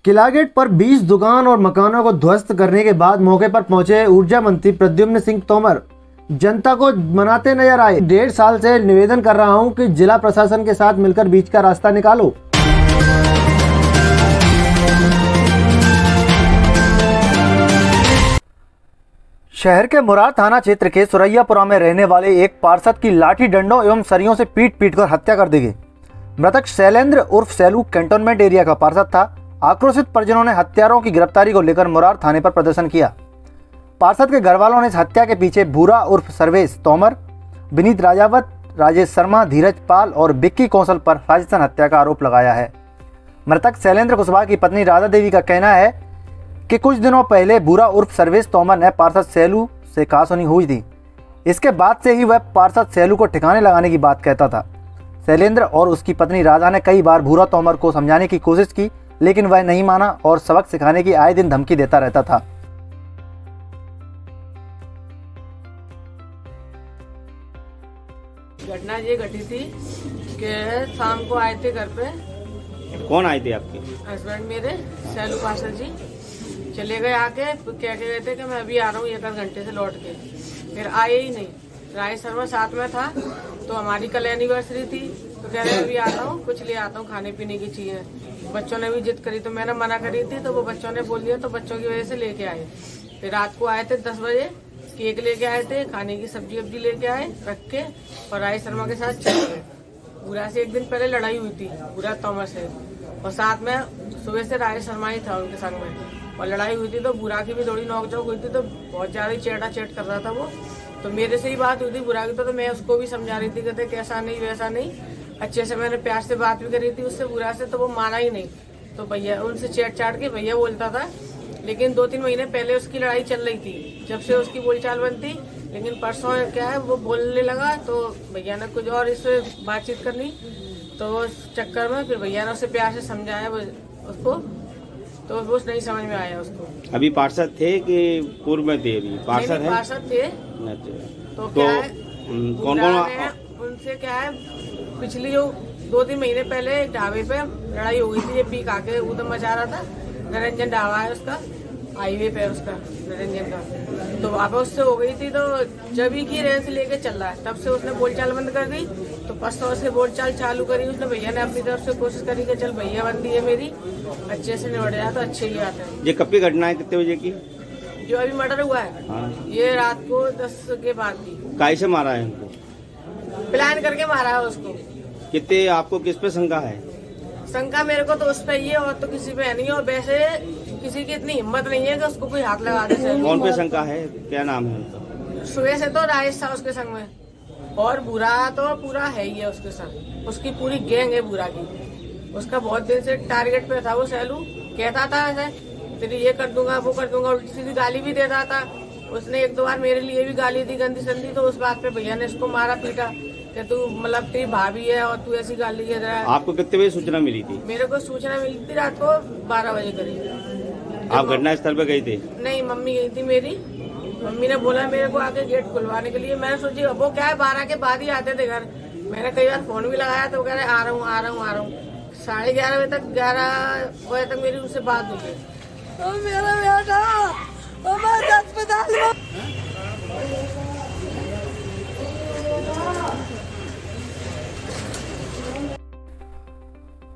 किलागेट पर 20 दुकान और मकानों को ध्वस्त करने के बाद मौके पर पहुंचे ऊर्जा मंत्री प्रद्युम्न सिंह तोमर जनता को मनाते नजर आए। 1.5 साल से निवेदन कर रहा हूं कि जिला प्रशासन के साथ मिलकर बीच का रास्ता निकालो। शहर के मुरार थाना क्षेत्र के सुरैयापुरा में रहने वाले एक पार्षद की लाठी डंडों एवं सरियों से पीट कर हत्या कर दी गई। मृतक शैलेंद्र उर्फ सैलू कैंटोनमेंट एरिया का पार्षद था। आक्रोशित परिजनों ने हत्यारों की गिरफ्तारी को लेकर मुरार थाने पर प्रदर्शन किया। पार्षद के घर वालों ने इस हत्या के पीछे भूरा उर्फ सर्वेश तोमर, विनीत राजावत, राजेश शर्मा, धीरज पाल और बिक्की कौशल पर साजिशन हत्या का आरोप लगाया है। मृतक शैलेंद्र कुशवाहा की पत्नी राधा देवी का कहना है कि कुछ दिनों पहले भूरा उर्फ सर्वेश तोमर ने पार्षद सैलू से कहासुनी हुई थी। इसके बाद से ही वह पार्षद सैलू को ठिकाने लगाने की बात कहता था। शैलेंद्र और उसकी पत्नी राधा ने कई बार भूरा तोमर को समझाने की कोशिश की, लेकिन वह नहीं माना और सबक सिखाने की आए दिन धमकी देता रहता था। घटना ये घटी थी कि शाम को आए थे घर पे। कौन आए थे आपके? हस्बैंड मेरे, सैलू पार्षद जी चले गए। आके कह के गए थे कि मैं अभी आ रहा हूँ 1 घंटे से लौट के, फिर आए ही नहीं। राजेश शर्मा साथ में था, तो हमारी कल एनिवर्सरी थी, तो कह रहे अभी आता हूँ, कुछ ले आता हूँ खाने पीने की चीजें। बच्चों ने भी जिद करी तो मैंने मना करी थी, तो वो बच्चों ने बोल दिया, तो बच्चों की वजह से लेके आए। फिर रात को आए थे 10 बजे, केक लेके आए थे, खाने की सब्जी वब्जी लेके आए रख के, और राजेश शर्मा के साथ चले गए। बुरा से 1 दिन पहले लड़ाई हुई थी बुरा तोमर से, और साथ में सुबह से राजेश शर्मा ही था उनके संग में, और लड़ाई हुई थी तो बुरा की भी थोड़ी नोकझोंक हुई थी, तो बहुत ज्यादा चेटा चेट कर रहा था वो। तो मेरे से ही बात हुई थी बुरा की, तो मैं उसको भी समझा रही थी, कहते कैसा नहीं वैसा नहीं। अच्छे से मैंने प्यार से बात भी करी थी उससे बुरा से, तो वो माना ही नहीं। तो भैया उनसे चेट चाट के भैया बोलता था, लेकिन 2-3 महीने पहले उसकी लड़ाई चल रही थी, जब से उसकी बोलचाल बनती। लेकिन परसों क्या है वो बोलने लगा, तो भैया ने कुछ और इससे बातचीत कर ली, तो उस चक्कर में फिर भैया ने उसे प्यार से समझाया उसको, तो वो नहीं समझ में आया उसको। अभी पार्षद थे कि पूर्व में थे? अभी पार्षद है? पार्षद थे। तो क्या है, कौन उनसे क्या है, पिछली जो 2-3 महीने पहले एक ढाबे पे लड़ाई हो गई थी। ये पी खा के उधम मचा रहा था। निरंजन ढाबा है उसका, हाईवे पे उसका निरंजन का, तो वहाँ पे उससे हो गई थी। तो जब ही की रेंज लेके चल रहा है, तब से उसने बोलचाल बंद कर दी। तो परसों से बोलचाल चालू करी उसने। भैया ने अपनी तरफ से कोशिश करी कि चल भैया बंदी है मेरी, अच्छे से निबट जाए तो अच्छे ही आते हैं। ये कब की घटना है? कितने बजे की? जो अभी मर्डर हुआ है, हाँ। ये रात को 10 के बाद की। काय से मारा है उनको? प्लान करके मारा है उसको। कितने आपको किस पे शंका है? शंका मेरे को तो उस पे ही है, और तो किसी पे नहीं। और वैसे किसी की इतनी हिम्मत नहीं है कि उसको कोई हाथ लगा दे। कौन पे शंका है? क्या नाम है उनका? सुबह से तो राजेश था उसके संग में, और बुरा तो पूरा है ही है उसके संग। उसकी पूरी गैंग है बुरा की। उसका बहुत दिन से टारगेट पे था वो सैलू। कहता था ऐसे तेरी ये कर दूंगा वो कर दूंगा, उल्टी सीधी गाली भी देता था। उसने 1-2 बार मेरे लिए भी गाली दी गंदी संदी, तो उस बात पे भैया ने इसको मारा पीटा कि तू मतलब तेरी भाभी है और तू ऐसी गाली दे रहा है। आपको कितने बजे सूचना मिली थी? मेरे को सूचना मिली थी रात को 12 बजे करीब। आप घटना स्थल पे गई थी? नहीं, मम्मी गई थी मेरी। मम्मी ने बोला मेरे को आके गेट खुलवाने के लिए। मैंने सोची वो क्या है 12 के बाद ही आते थे घर। मैंने कई बार फोन भी लगाया तो कह रहे आ रहा हूँ। 11:30 बजे तक 11 बजे तक मेरी उससे बात हुई। तो मेरा बेटा अस्पताल में।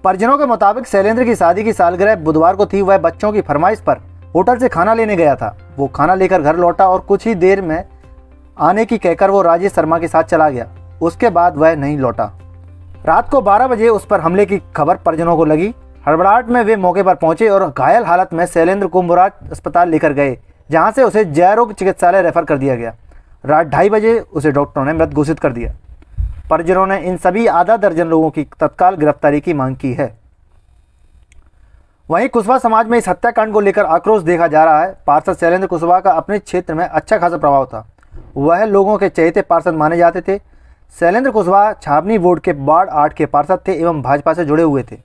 परिजनों के मुताबिक शैलेंद्र की शादी की सालगिरह बुधवार को थी। वह बच्चों की फरमाइश पर होटल से खाना लेने गया था। वो खाना लेकर घर लौटा और कुछ ही देर में आने की कहकर वो राजेश शर्मा के साथ चला गया। उसके बाद वह नहीं लौटा। रात को 12 बजे उस पर हमले की खबर परिजनों को लगी। हड़बड़ाहट में वे मौके पर पहुंचे और घायल हालत में शैलेंद्र को मुरार अस्पताल लेकर गए, जहां से उसे जयरोग चिकित्सालय रेफर कर दिया गया। रात 2:30 बजे उसे डॉक्टरों ने मृत घोषित कर दिया। परिजनों ने इन सभी आधा दर्जन लोगों की तत्काल गिरफ्तारी की मांग की है। वहीं कुशवाहा समाज में इस हत्याकांड को लेकर आक्रोश देखा जा रहा है। पार्षद शैलेंद्र कुशवाहा का अपने क्षेत्र में अच्छा खासा प्रभाव था। वह लोगों के चहेते पार्षद माने जाते थे। शैलेंद्र कुशवाहा छावनी वार्ड के वार्ड 8 के पार्षद थे एवं भाजपा से जुड़े हुए थे।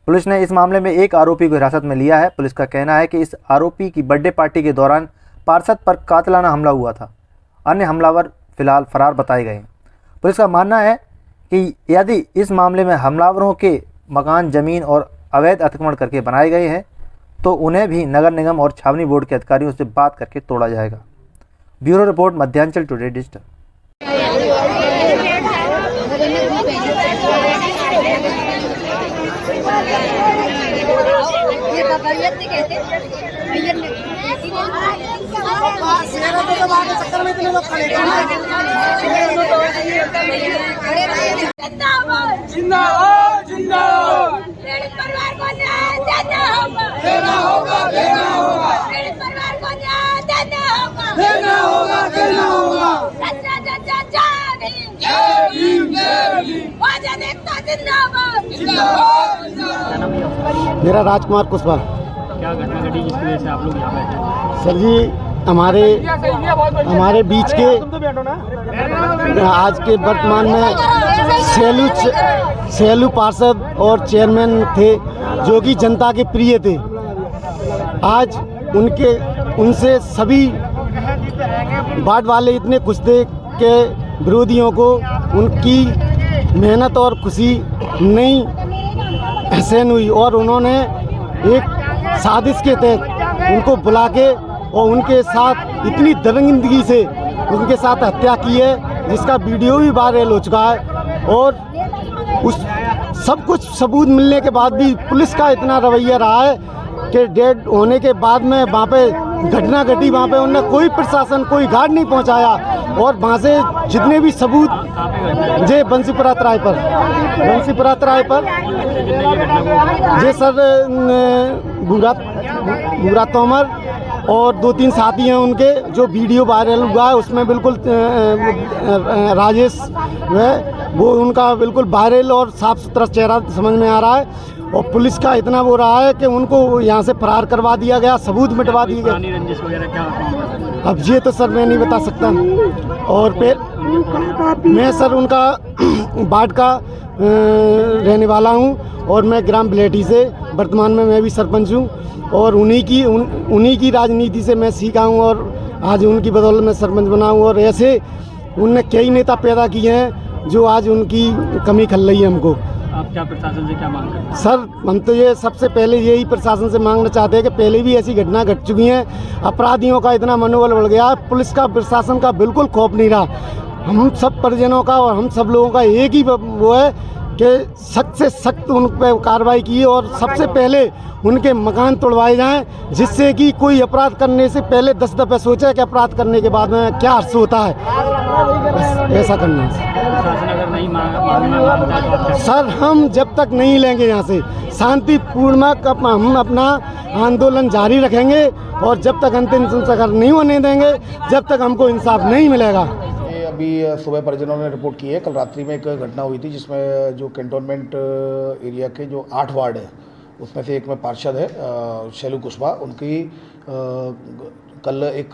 पुलिस ने इस मामले में एक आरोपी को हिरासत में लिया है। पुलिस का कहना है कि इस आरोपी की बर्थडे पार्टी के दौरान पार्षद पर कातिलाना हमला हुआ था। अन्य हमलावर फिलहाल फरार बताए गए हैं। पुलिस का मानना है कि यदि इस मामले में हमलावरों के मकान, जमीन और अवैध अतिक्रमण करके बनाए गए हैं तो उन्हें भी नगर निगम और छावनी बोर्ड के अधिकारियों से बात करके तोड़ा जाएगा। Bureau report, Madhyanchal today digital. जिंदाबाद जिंदाबाद, पीड़ित परिवार को न्याय देना होगा, देना होगा, देना होगा, पीड़ित परिवार को न्याय देना होगा, देना होगा, देना होगा। जय भीम, जय भीम, आजाद एकता जिंदाबाद, जिंदाबाद। मेरा राजकुमार कुशवाहा। क्या घटना घटी जिसकी वजह से आप लोग यहाँ बैठे? सर जी, हमारे बीच के आज के वर्तमान में सेलू पार्षद और चेयरमैन थे जो कि जनता के प्रिय थे। आज उनसे सभी वार्ड वाले इतने खुश थे कि विरोधियों को उनकी मेहनत और खुशी नहीं सहन हुई और उन्होंने एक साजिश के तहत उनको बुला के और उनके साथ इतनी दरिंदगी से उनके साथ हत्या की है, जिसका वीडियो भी वायरल हो चुका है। और उस सब कुछ सबूत मिलने के बाद भी पुलिस का इतना रवैया रहा है कि डेड होने के बाद में वहाँ पे घटना घटी, वहाँ पे उन्होंने कोई प्रशासन, कोई गार्ड नहीं पहुँचाया और वहाँ से जितने भी सबूत जे बंसीपुरा तराई पर जे सर भूरा तोमर और 2-3 साथी हैं उनके, जो वीडियो वायरल हुआ है उसमें बिल्कुल राजेश है वो उनका बिल्कुल वायरल और साफ सुथरा चेहरा समझ में आ रहा है। और पुलिस का इतना वो रहा है कि उनको यहाँ से फरार करवा दिया गया, सबूत मिटवा दिए गए। रंजिश वगैरह क्या? अब ये तो सर मैं नहीं बता सकता। और फिर मैं सर उनका वार्ड का रहने वाला हूँ और मैं ग्राम बिलेठी से वर्तमान में मैं भी सरपंच हूँ और उन्हीं की राजनीति से मैं सीखा हूँ और आज उनकी बदौलत मैं सरपंच बना हूँ। और ऐसे उनने कई नेता पैदा किए हैं जो आज उनकी कमी खल रही है हमको। आप क्या प्रशासन से क्या मांग करते हैं? सर हम तो ये सबसे पहले यही प्रशासन से मांगना चाहते हैं कि पहले भी ऐसी घटना घट चुकी हैं, अपराधियों का इतना मनोबल बढ़ गया है, पुलिस का प्रशासन का बिल्कुल खौफ नहीं रहा। हम सब परिजनों का और हम सब लोगों का एक ही वो है कि सख्त से सख्त उन पर कार्रवाई की और सबसे पहले उनके मकान तोड़वाए जाएं, जिससे कि कोई अपराध करने से पहले 10 दफ़े सोचे कि अपराध करने के बाद में क्या हर्ष होता है। बस ऐसा करना है सर। हम जब तक नहीं लेंगे यहाँ से शांतिपूर्वक हम अपना आंदोलन जारी रखेंगे और जब तक अंतिम संस्कार नहीं होने देंगे, जब तक हमको इंसाफ नहीं मिलेगा। अभी सुबह परिजनों ने रिपोर्ट की है, कल रात्रि में एक घटना हुई थी जिसमें जो कैंटोनमेंट एरिया के जो 8 वार्ड है उसमें से एक में पार्षद है शैलू कुशवाहा, उनकी कल एक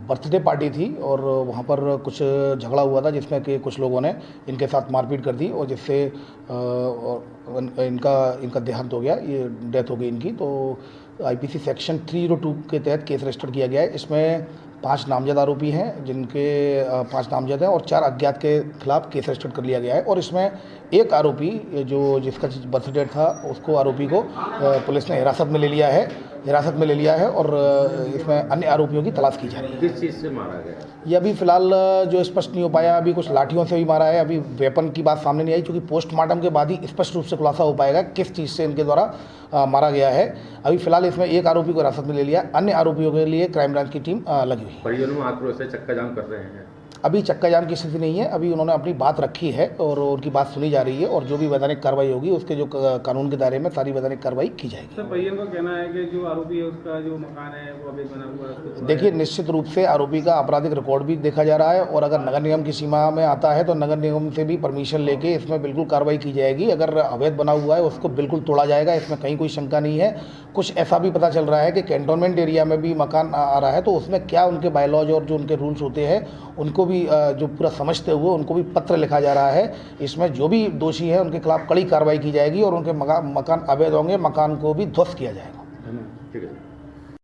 बर्थडे पार्टी थी और वहाँ पर कुछ झगड़ा हुआ था जिसमें कि कुछ लोगों ने इनके साथ मारपीट कर दी और जिससे इनका देहांत हो गया, ये डेथ हो गई इनकी। तो आईपीसी सेक्शन 302 के तहत केस रजिस्टर किया गया है। इसमें 5 नामजद आरोपी हैं जिनके 5 नामजद हैं और 4 अज्ञात के खिलाफ केस रजिस्टर कर लिया गया है। और इसमें एक आरोपी जिसका बर्थ डेट था उसको आरोपी को पुलिस ने हिरासत में ले लिया है और इसमें अन्य आरोपियों की तलाश की जा रही है। किस चीज़ से मारा गया? ये अभी फिलहाल जो स्पष्ट नहीं हो पाया, अभी कुछ लाठियों से भी मारा है, अभी वेपन की बात सामने नहीं आई, क्योंकि पोस्टमार्टम के बाद ही स्पष्ट रूप से खुलासा हो पाएगा किस चीज़ से इनके द्वारा मारा गया है। अभी फिलहाल इसमें एक आरोपी को हिरासत में ले लिया, अन्य आरोपियों के लिए क्राइम ब्रांच की टीम लगी हुई है। परिजनों में आक्रोश है, चक्का जाम कर रहे हैं। अभी चक्का जाम की स्थिति नहीं है, अभी उन्होंने अपनी बात रखी है और उनकी बात सुनी जा रही है और जो भी वैधानिक कार्रवाई होगी उसके जो कानून के दायरे में सारी वैधानिक कार्रवाई की जाएगी। सर, परिजन का कहना है कि जो आरोपी है उसका जो मकान है वो अवैध बना हुआ है। देखिए, निश्चित रूप से आरोपी का आपराधिक रिकॉर्ड भी देखा जा रहा है और अगर नगर निगम की सीमा में आता है तो नगर निगम से भी परमिशन लेके इसमें बिल्कुल कार्रवाई की जाएगी। अगर अवैध बना हुआ है उसको बिल्कुल तोड़ा जाएगा, इसमें कहीं कोई शंका नहीं है। कुछ ऐसा भी पता चल रहा है कि कैंटोनमेंट एरिया में भी मकान आ रहा है तो उसमें क्या उनके बायलॉज और जो उनके रूल्स होते हैं उनको भी जो पूरा समझते हुए उनको भी पत्र लिखा जा रहा है। इसमें जो भी दोषी है उनके खिलाफ कड़ी कार्रवाई की जाएगी और उनके मकान अवैध होंगे, मकान को भी ध्वस्त किया जाएगा। ठीक है।